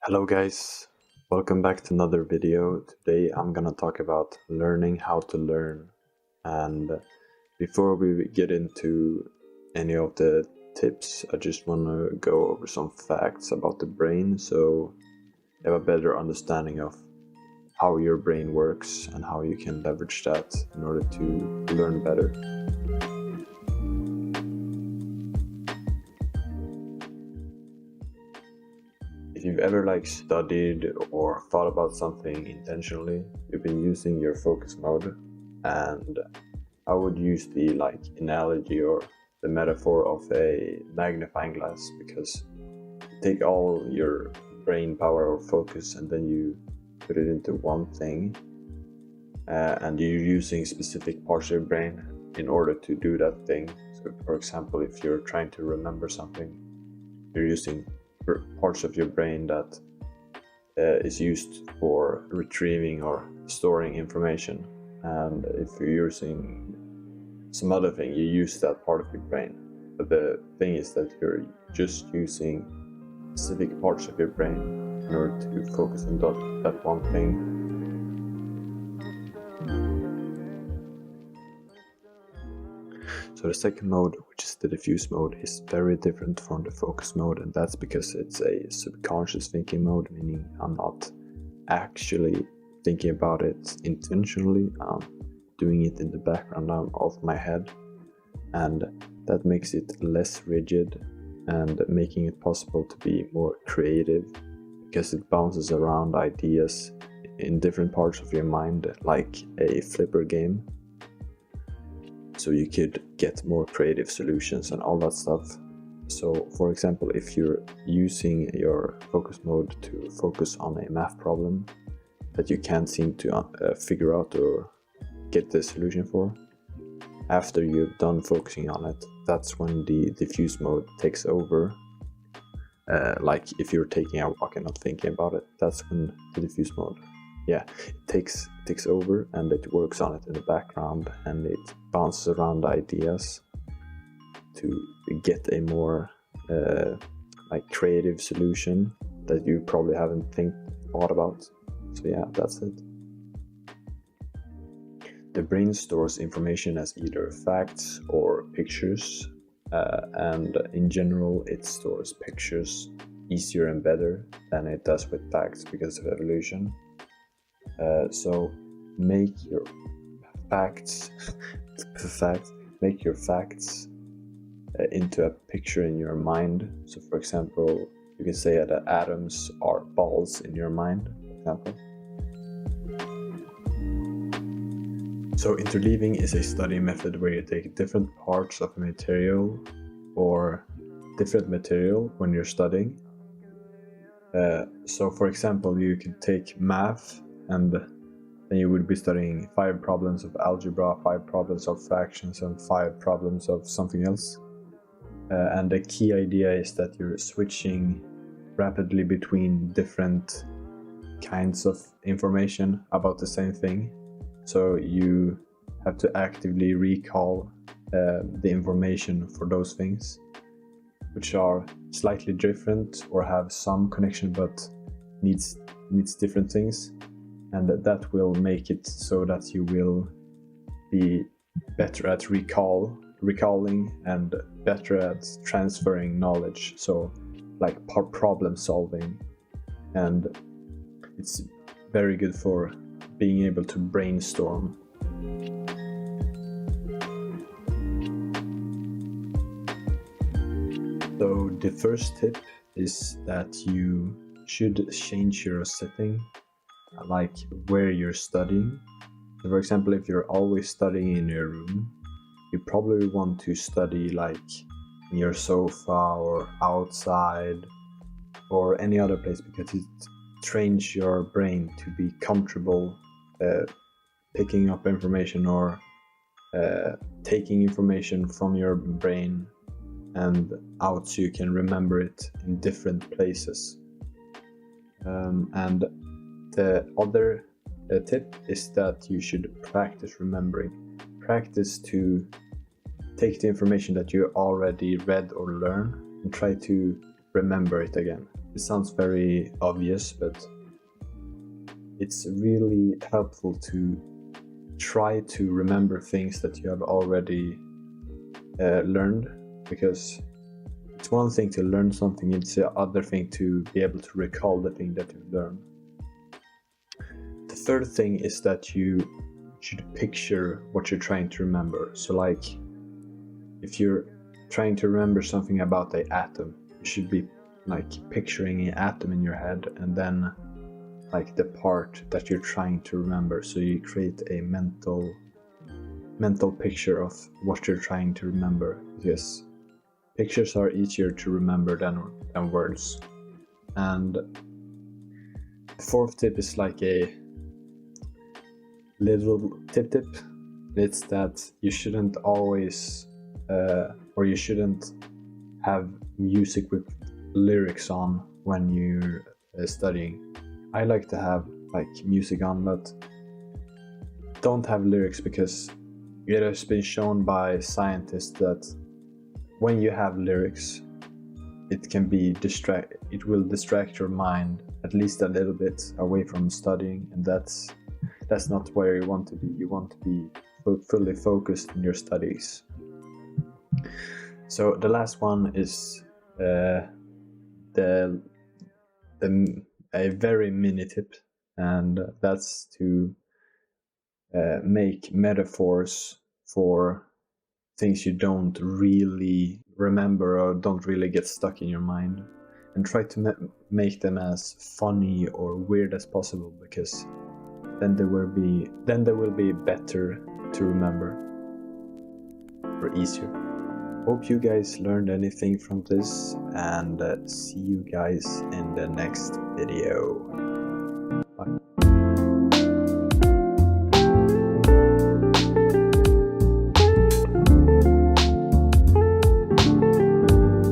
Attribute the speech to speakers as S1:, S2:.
S1: Hello guys, welcome back to another video. Today I'm gonna talk about learning how to learn, and before we get into any of the tips, I just want to go over some facts about the brain so you have a better understanding of how your brain works and how you can leverage that in order to learn better. If you've ever studied or thought about something intentionally, you've been using your focus mode, and I would use the analogy or the metaphor of a magnifying glass, because you take all your brain power or focus and then you put it into one thing, and you're using specific parts of your brain in order to do that thing. So for example, if you're trying to remember something, you're using parts of your brain that is used for retrieving or storing information, and if you're using some other thing, you use that part of your brain. But the thing is that you're just using specific parts of your brain in order to focus on that one thing. So the second mode, which is the diffuse mode, is very different from the focus mode, and that's because it's a subconscious thinking mode, meaning I'm not actually thinking about it intentionally. I'm doing it in the background of my head, and that makes it less rigid and making it possible to be more creative, because it bounces around ideas in different parts of your mind like a flipper game. So you could get more creative solutions and all that stuff. So for example, if you're using your focus mode to focus on a math problem that you can't seem to figure out or get the solution for, after you've done focusing on it, that's when the diffuse mode takes over. Like if you're taking a walk and not thinking about it, that's when the diffuse mode takes over, and it works on it in the background, and it bounces around ideas to get a more creative solution that you probably haven't thought about. So yeah, that's it. The brain stores information as either facts or pictures, and in general it stores pictures easier and better than it does with facts because of evolution. So make your facts into a picture in your mind. So for example, you can say that atoms are balls in your mind, for example. So interleaving is a study method where you take different parts of a material or different material when you're studying. So for example, you can take math, and then you would be studying 5 problems of algebra, 5 problems of fractions, and 5 problems of something else. And the key idea is that you're switching rapidly between different kinds of information about the same thing. So you have to actively recall the information for those things, which are slightly different or have some connection but needs different things. And that will make it so that you will be better at recalling and better at transferring knowledge. So like problem solving, and it's very good for being able to brainstorm. So the first tip is that you should change your setting, like where you're studying. So for example, if you're always studying in your room, you probably want to study like in your sofa or outside or any other place, because it trains your brain to be comfortable picking up information or taking information from your brain and out, so you can remember it in different places. And the other tip is that you should practice remembering. Practice to take the information that you already read or learned and try to remember it again. It sounds very obvious, but it's really helpful to try to remember things that you have already learned, because it's one thing to learn something, it's the other thing to be able to recall the thing that you've learned. The third thing is that you should picture what you're trying to remember. So like, if you're trying to remember something about the atom, you should be like picturing an atom in your head, and then like the part that you're trying to remember. So you create a mental picture of what you're trying to remember, because pictures are easier to remember than words. And the fourth tip is like a little tip. It's that you shouldn't always or you shouldn't have music with lyrics on when you're studying. I like to have like music on, but don't have lyrics, because it has been shown by scientists that when you have lyrics, it will distract your mind at least a little bit away from studying, and that's not where you want to be. You want to be fully focused in your studies. So the last one is a very mini tip, and that's to make metaphors for things you don't really remember or don't really get stuck in your mind, and try to make them as funny or weird as possible, because then they will be better to remember or easier. Hope you guys learned anything from this, and see you guys in the next video.